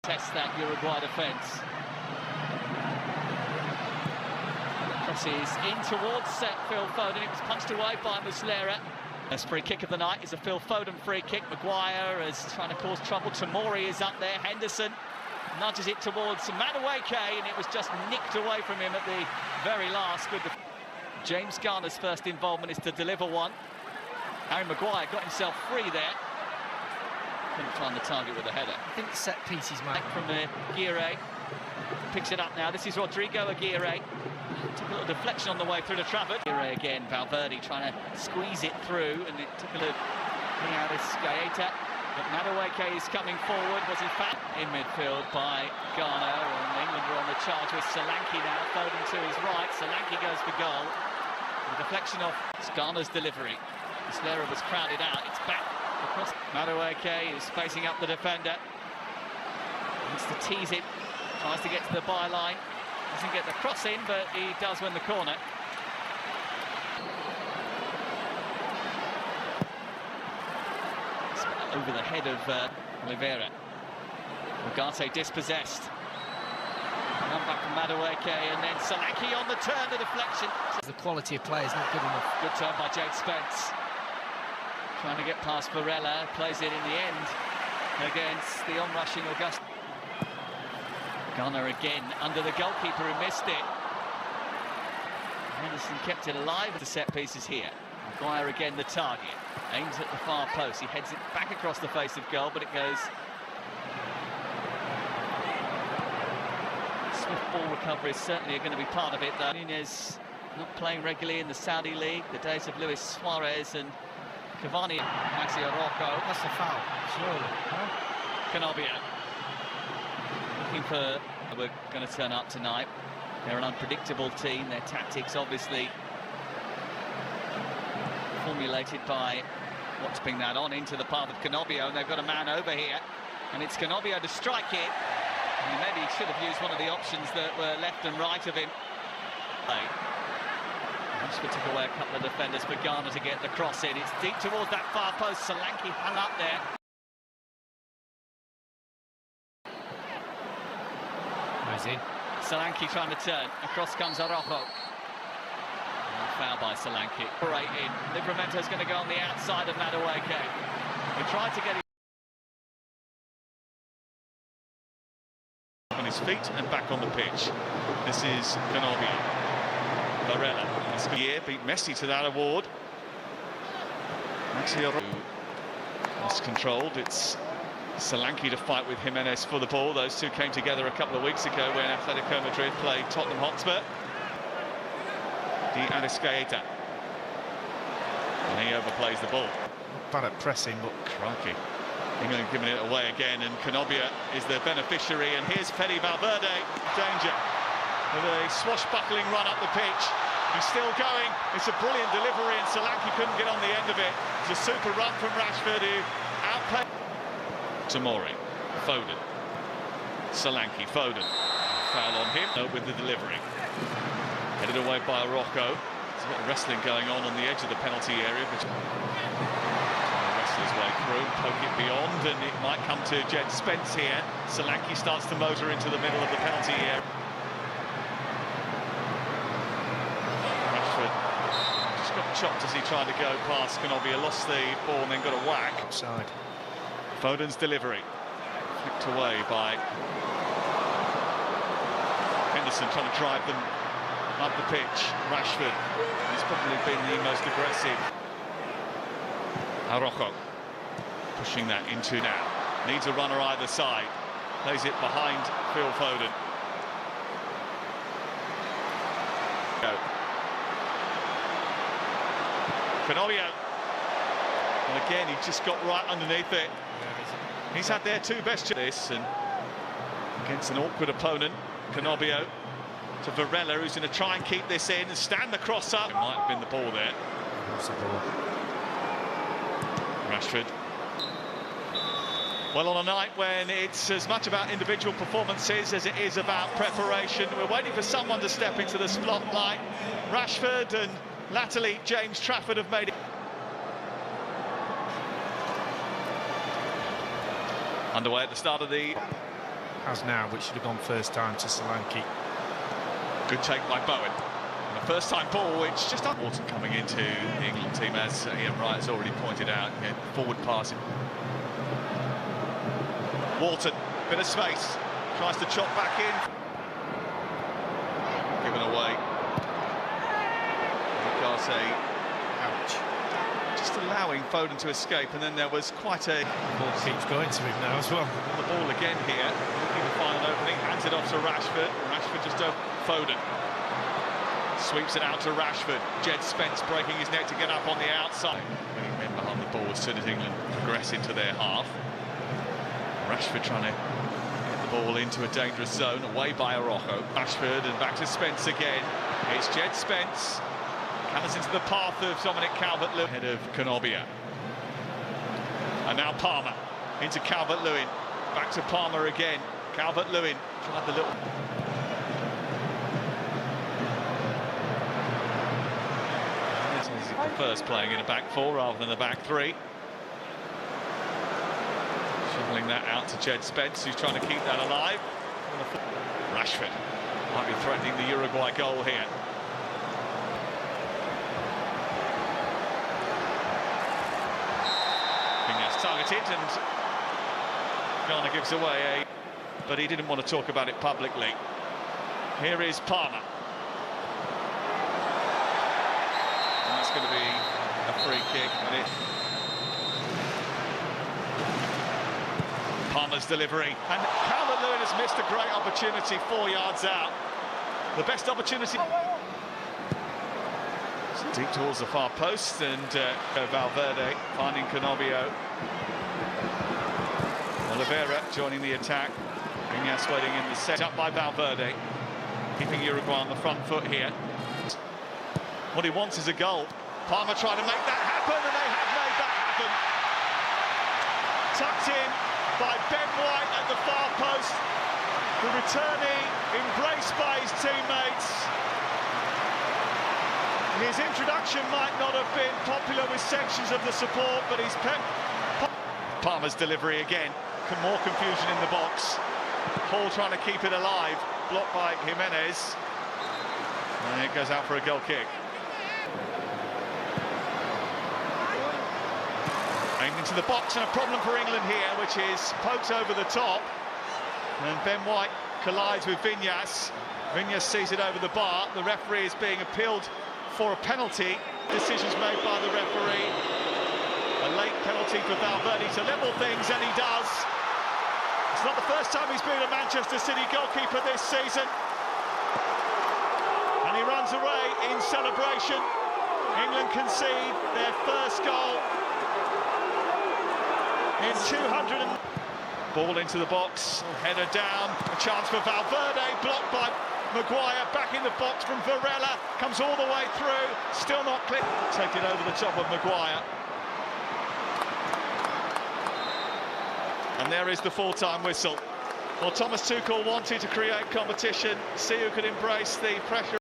Test that Uruguay defence. Crosses in towards Phil Foden. It was punched away by Muslera. First free kick of the night is a Phil Foden free kick. Maguire is trying to cause trouble. Tomori is up there. Henderson nudges it towards Madueke, and it was just nicked away from him at the very last. Good. James Garner's first involvement is to deliver one. Harry Maguire got himself free there. Couldn't find the target with a header. I think the set piece is made from Aguirre. Picks it up now. This is Rodrigo Aguirre. Took a little deflection on the way through the Trafford. Aguirre again. Valverde trying to squeeze it through, and it took a look. Out is Gaeta. But Madueke is coming forward. Was he fat in midfield by Garner? And England are on the charge with Solanke now. Foden to his right. Solanke goes for goal. The deflection off Garner's delivery. Muslera was crowded out. It's back across. Madueke is facing up the defender. Wants to tease it. Tries to get to the byline. Doesn't get the cross in, but he does win the corner. Over the head of Oliveira. Ugarte dispossessed. One back from Madueke, and then Solanke on the turn, the deflection. The quality of play is not good enough. Good turn by Jade Spence. Trying to get past Varela, plays it in the end against the onrushing Augusto. Garner again under the goalkeeper who missed it. Henderson kept it alive. The set pieces here. Maguire again the target. Aims at the far post. He heads it back across the face of goal, but it goes. Swift ball recovery is certainly going to be part of it, though. Nunez not playing regularly in the Saudi League. The days of Luis Suarez and Cavani. Maxi Araujo. That's a foul. Surely. Huh? Canobia. Looking for. We're going to turn up tonight. They're an unpredictable team. Their tactics, obviously, formulated by watching that on into the path of Canobio, and they've got a man over here, and it's Canobio to strike it. And maybe he should have used one of the options that were left and right of him. Rashford took away a couple of defenders for Garner to get the cross in. It's deep towards that far post. Solanke hung up there. Goes in. Solanke trying to turn. Across comes Araujo. Foul by Solanke. Right in. Livramento's going to go on the outside of Madueke. He tried to get on his feet and back on the pitch. This is Canobia. Varela. This year beat Messi to that award. Maxi is controlled. It's Solanke to fight with Jimenez for the ball. Those two came together a couple of weeks ago when Atletico Madrid played Tottenham Hotspur. Gaeta. And he overplays the ball. Bad at pressing, but crikey. England giving it away again, and Canobia is the beneficiary. And here's Fede Valverde. Danger. With a swashbuckling run up the pitch. He's still going. It's a brilliant delivery, and Solanke couldn't get on the end of it. It's a super run from Rashford, who outplayed. Tomori. Foden. Solanke. Foden. Foul on him with the delivery. Headed away by Rocco. There's a bit of wrestling going on the edge of the penalty area. Trying to wrestle his way through, poke it beyond, and it might come to Jed Spence here. Solanke starts to motor into the middle of the penalty area. Rashford just got chopped as he tried to go past Canobia, lost the ball and then got a whack. Outside. Foden's delivery. Flicked away by Henderson, trying to drive them up the pitch. Rashford, he's probably been the most aggressive. Araujo pushing that into now. Needs a runner either side. Plays it behind Phil Foden. Go. Canobio. And again, he just got right underneath it. He's had their two best this, and against an awkward opponent, Canobio to Varela, who's going to try and keep this in and stand the cross up. It might have been the ball there. Rashford. Well, on a night when it's as much about individual performances as it is about preparation, we're waiting for someone to step into the spotlight. Rashford and latterly James Trafford have made it. Underway at the start of the has now, which should have gone first time to Solanke. Good take by Bowen. And a first-time ball, which just Walton coming into the England team, as Ian Wright has already pointed out. Forward passing. Walton, bit of space, tries to chop back in. Given away. Ouch. Just allowing Foden to escape, and then there was quite a... The ball keeps going to him now as well. The ball again here, looking for final opening, hands it off to Rashford. Rashford just over Foden. Sweeps it out to Rashford. Jed Spence breaking his neck to get up on the outside. Winning men behind the ball as soon as England progress into their half. Rashford trying to get the ball into a dangerous zone, away by Araujo. Rashford and back to Spence again. It's Jed Spence. Comes into the path of Dominic Calvert-Lewin. Ahead of Canobia. And now Palmer into Calvert-Lewin. Back to Palmer again. Calvert-Lewin tried the little... He prefers playing in a back four rather than a back three. Shoveling that out to Jed Spence, who's trying to keep that alive. Rashford might be threatening the Uruguay goal here. Targeted, and Ghana gives away but he didn't want to talk about it publicly. Here is Palmer. And that's going to be a free kick. Palmer's delivery, and Calvert-Lewin has missed a great opportunity 4 yards out. The best opportunity. Deep towards the far post, and Valverde finding Canobio. Oliveira joining the attack. Viñas waiting in the set up by Valverde, keeping Uruguay on the front foot here. What he wants is a goal. Palmer trying to make that happen, and they have made that happen. Tucked in by Ben White at the far post. The returnee embraced by his teammates. His introduction might not have been popular with sections of the support, but he's Palmer's delivery again. More confusion in the box. Hall trying to keep it alive, blocked by Jimenez. And it goes out for a goal kick. Aimed into the box, and a problem for England here, which is poked over the top. And Ben White collides with Viñas. Viñas sees it over the bar. The referee is being appealed for a penalty. Decisions made by the referee. A late penalty for Valverde to level things, and he does. It's not the first time he's been a Manchester City goalkeeper this season. And he runs away in celebration. England concede their first goal in 200. Ball into the box, header down, a chance for Valverde, blocked by Maguire, back in the box from Varela, comes all the way through, still not clear. Take it over the top of Maguire. And there is the full-time whistle. Well, Thomas Tuchel wanted to create competition, see who could embrace the pressure.